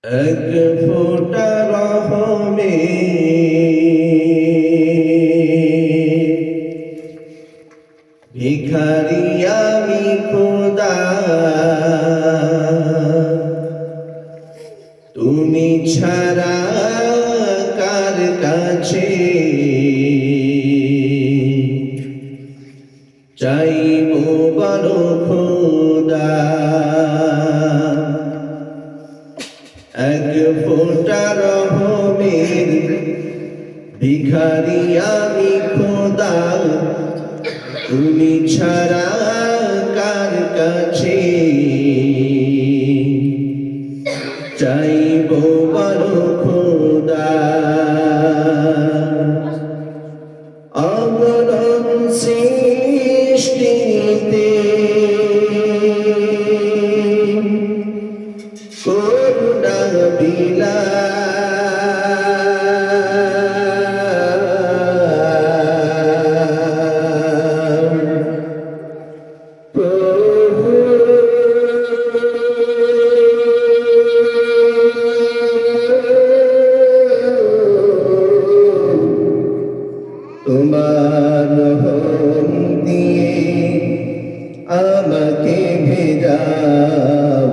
এক ফোঁটা রহমে ভিখারি আমি খোদা, তুমি ছাড়া কার কাছে চাইব বলো খোদা। এক ফোঁটা রহমের ভিখারি আমি খোদা, তুমি ছাড়া কার কাছে চাইব বলো খোদা। অগণন সৃষ্টিতে করুণা বিলাম প্রভু, তোমার রহম দিয়ে আমাকে ভেজাও,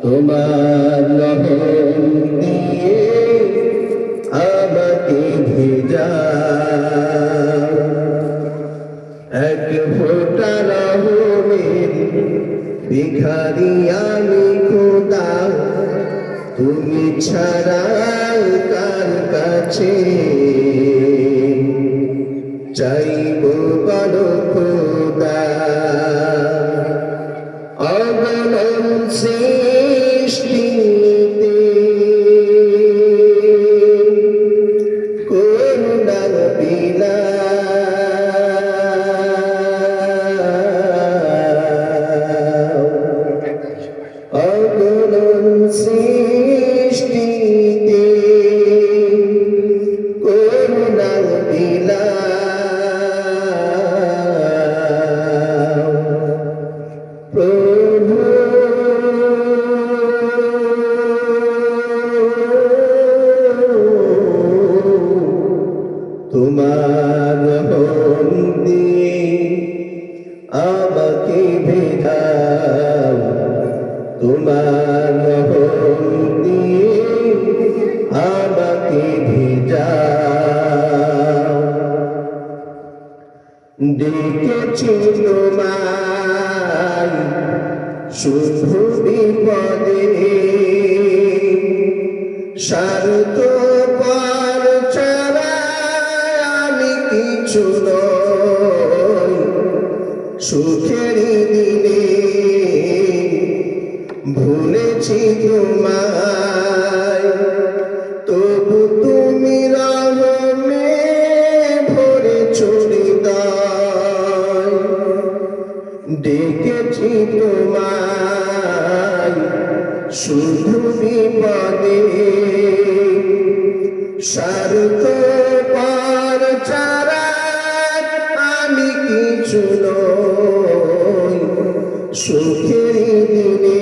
তোমার রহম দিয়ে আমাকে ভেজাও। এক ফোঁটা রহমের ভিখারি আমি খোদা, তুমি ছাড়া কার কাছে চাইব বলো খোদা। অগণন সৃষ্টিতে করুণা বিলাও, অগণন সৃষ্টিতে করুণা বিলাও প্রভু। তোমার রহম দিয়ে আমাকে ভেজাও, তোমার রহম দিয়ে আমাকে ভেজাও। ডেকেছি তোমায় শুধু বিপদে, স্বার্থপর ছাড়া আমি কিছু নই। সুখের দিনে ভুলেছি তোমায়, তবু তুমি রহমে ভরেছ হৃদয়। ডেকেছি তোমায় শুধু বিপদে, স্বার্থপর ছাড়া আমি কিছু নই। সুখের দিনে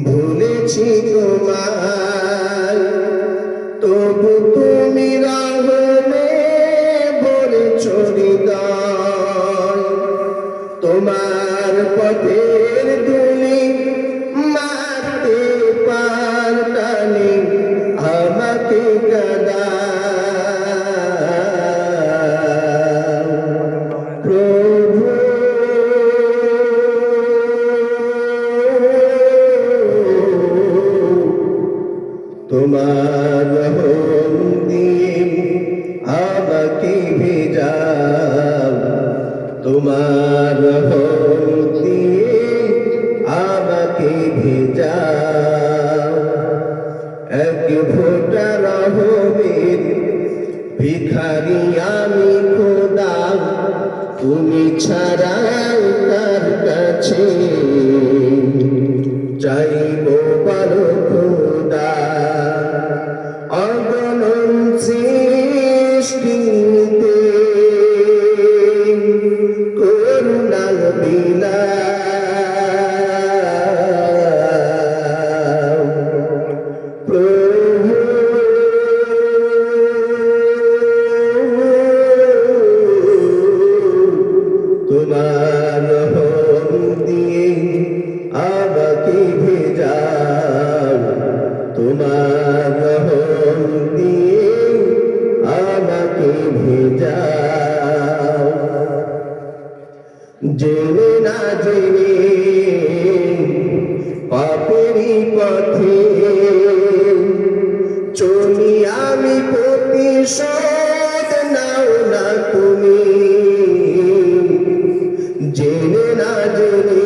ভুলেছি তোমায়, তবু তুমি রহমে ভরেছ হৃদয়। তোমার পথের ধুলি মারতে পারতানি আমাকে কাঁদাও প্রভু। তোমার রহম দিয়ে আমাকে ভেজাও, তোমার রহম দিয়ে আমাকে ভেজাও। এক ফোঁটা রহমের ভিখারি আমি খোদা, তুমি ছাড়া কার কাছে চাইব বলো খোদা। অগণন সৃষ্টিতে করুণা বিলাও, পাপেরই পথে চলি আমি, প্রতিশোধ নাও না তুমি, জেনে না জেনে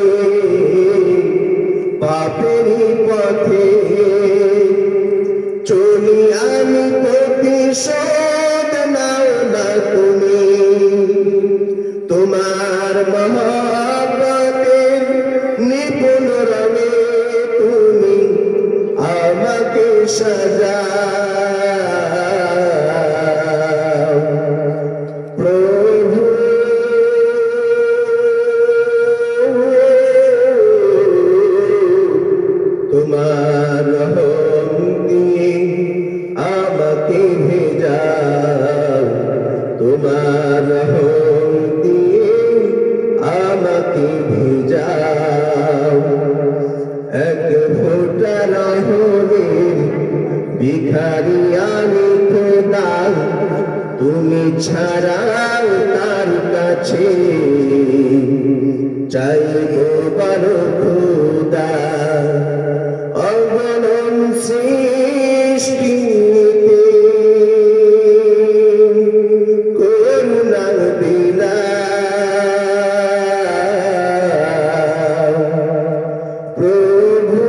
পাপেরই পথে চলি আমি, প্রতিশোধ নাও না তুমি। তোমার মহব্বতের নিপুণ রঙে তুমি আমাকে সাজাও প্রভু। তোমার রহম দিয়ে আমাকে ভেজাও, তোমার রহম দিয়ে আমাকে ভেজাও। এক ফোঁটা রহমের ভিখারি আমি খোদা, তুমি ছাড়াও তার কাছে চাইবো বড় খোদা। অগণন সৃষ্টিতে করুণা বিলাও প্রভু।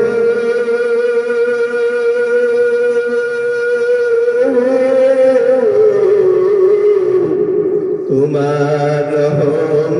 তোমার রহম